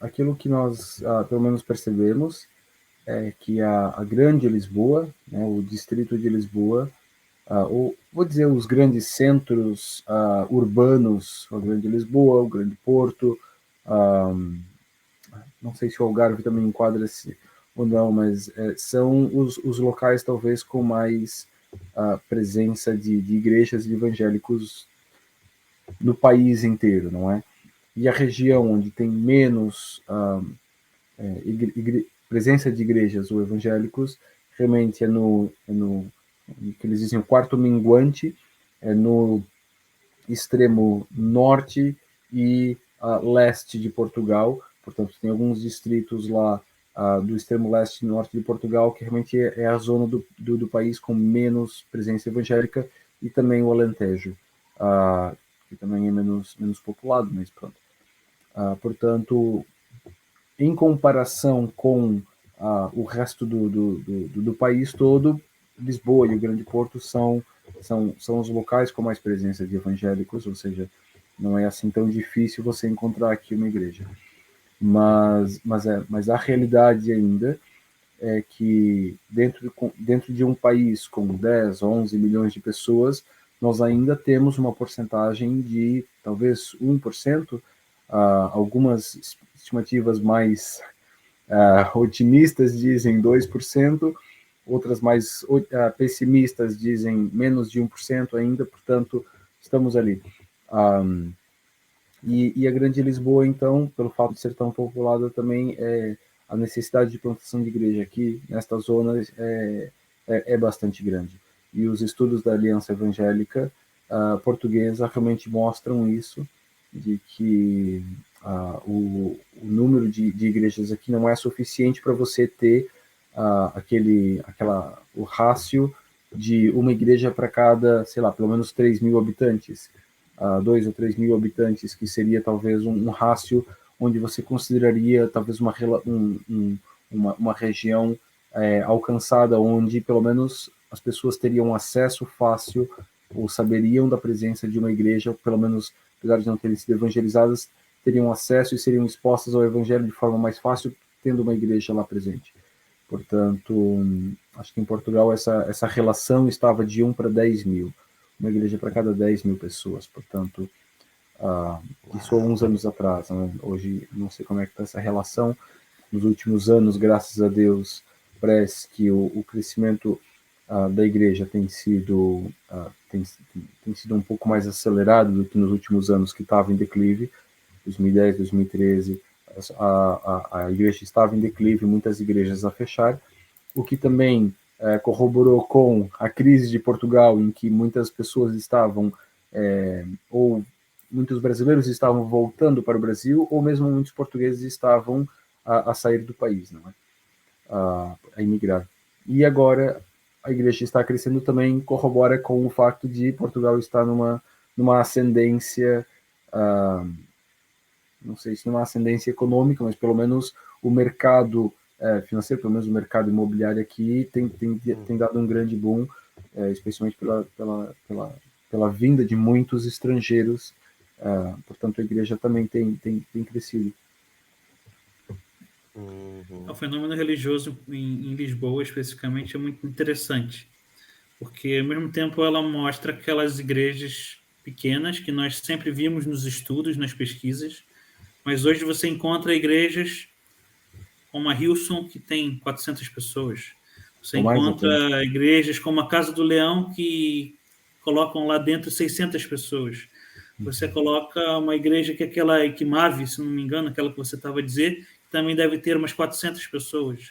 Aquilo que nós, pelo menos, percebemos é que a Grande Lisboa, né, o distrito de Lisboa, ou vou dizer os grandes centros urbanos, a Grande Lisboa, o Grande Porto, ah, não sei se o Algarve também enquadra-se ou não, mas são os locais talvez com mais presença de igrejas de evangélicos no país inteiro, não é? E a região onde tem menos presença de igrejas ou evangélicos realmente é no que eles dizem o quarto minguante, é no extremo norte e leste de Portugal. Portanto, tem alguns distritos lá do extremo leste e norte de Portugal que realmente é a zona do país com menos presença evangélica, e também o Alentejo, que também é menos populado, mas pronto. Portanto, em comparação com o resto do país todo, Lisboa e o Grande Porto são os locais com mais presença de evangélicos, ou seja, não é assim tão difícil você encontrar aqui uma igreja. Mas a realidade ainda é que dentro de um país com 10, 11 milhões de pessoas, nós ainda temos uma porcentagem de talvez 1%, algumas estimativas mais otimistas dizem 2%, outras mais pessimistas dizem menos de 1% ainda, portanto, estamos ali. E a Grande Lisboa, então, pelo fato de ser tão populada também, a necessidade de plantação de igreja aqui, nesta zona, é bastante grande. E os estudos da Aliança Evangélica Portuguesa realmente mostram isso, de que o número de igrejas aqui não é suficiente para você ter o rácio de uma igreja para cada, sei lá, pelo menos 3 mil habitantes, 2 ou 3 mil habitantes, que seria talvez um rácio onde você consideraria talvez uma região alcançada, onde pelo menos as pessoas teriam acesso fácil ou saberiam da presença de uma igreja, ou pelo menos, apesar de não terem sido evangelizadas, teriam acesso e seriam expostas ao evangelho de forma mais fácil, tendo uma igreja lá presente. Portanto, acho que em Portugal essa relação estava de 1 para 10 mil, uma igreja para cada 10 mil pessoas. Portanto, isso há uns anos atrás. Né? Hoje, não sei como é que está essa relação. Nos últimos anos, graças a Deus, parece que o crescimento da igreja tem sido um pouco mais acelerado do que nos últimos anos, que estava em declive. 2010, 2013, a igreja estava em declive, muitas igrejas a fechar, o que também corroborou com a crise de Portugal, em que muitas pessoas estavam, ou muitos brasileiros estavam voltando para o Brasil, ou mesmo muitos portugueses estavam a sair do país, não é? A emigrar. E agora a igreja está crescendo também, corrobora com o fato de Portugal estar numa ascendência, não sei se numa ascendência econômica, mas pelo menos o mercado financeiro, pelo menos o mercado imobiliário aqui tem dado um grande boom, especialmente pela vinda de muitos estrangeiros. Portanto, a igreja também tem crescido. O fenômeno religioso em Lisboa, especificamente, é muito interessante, porque, ao mesmo tempo, ela mostra aquelas igrejas pequenas que nós sempre vimos nos estudos, nas pesquisas, mas hoje você encontra igrejas como a Hillsong, que tem 400 pessoas. Você encontra igrejas como a Casa do Leão, que colocam lá dentro 600 pessoas. Você coloca uma igreja que é aquela Equimave, se não me engano, aquela que você estava a dizer, que também deve ter umas 400 pessoas.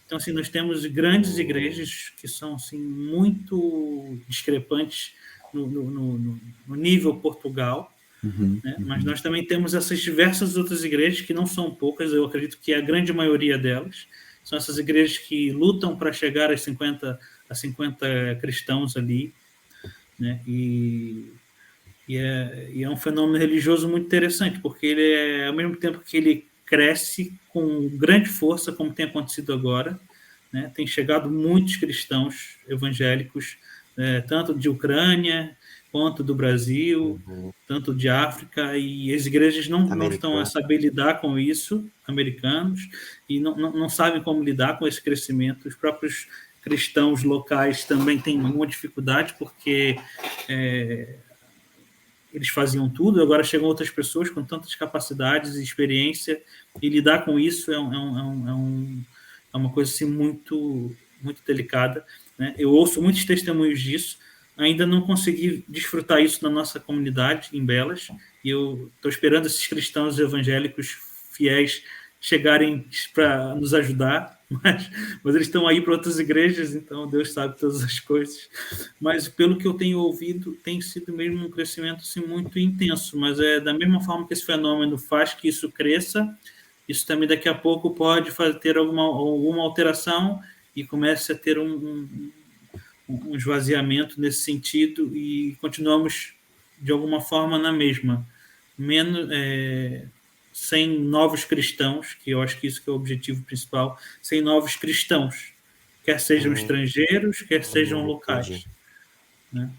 Então, assim, nós temos grandes igrejas que são assim, muito discrepantes no nível Portugal, né? Mas nós também temos essas diversas outras igrejas, que não são poucas, eu acredito que a grande maioria delas são essas igrejas que lutam para chegar a 50 cristãos ali, né? E é um fenômeno religioso muito interessante, porque ele ao mesmo tempo que ele cresce com grande força, como tem acontecido agora, né? Tem chegado muitos cristãos evangélicos, tanto de Ucrânia, quanto do Brasil, tanto de África, e as igrejas não estão a saber lidar com isso, americanos, e não sabem como lidar com esse crescimento. Os próprios cristãos locais também têm uma dificuldade, porque eles faziam tudo, agora chegam outras pessoas com tantas capacidades e experiência, e lidar com isso é uma coisa assim, muito, muito delicada, né? Eu ouço muitos testemunhos disso, ainda não consegui desfrutar isso na nossa comunidade, em Belas, e eu estou esperando esses cristãos evangélicos fiéis chegarem para nos ajudar, mas eles estão aí para outras igrejas, então Deus sabe todas as coisas. Mas pelo que eu tenho ouvido, tem sido mesmo um crescimento assim, muito intenso, mas é da mesma forma que esse fenômeno faz que isso cresça, isso também daqui a pouco pode ter alguma alteração e comece a ter um esvaziamento nesse sentido, e continuamos de alguma forma na mesma, menos sem novos cristãos, que eu acho que isso que é o objetivo principal, sem novos cristãos, quer sejam estrangeiros, quer sejam locais, né?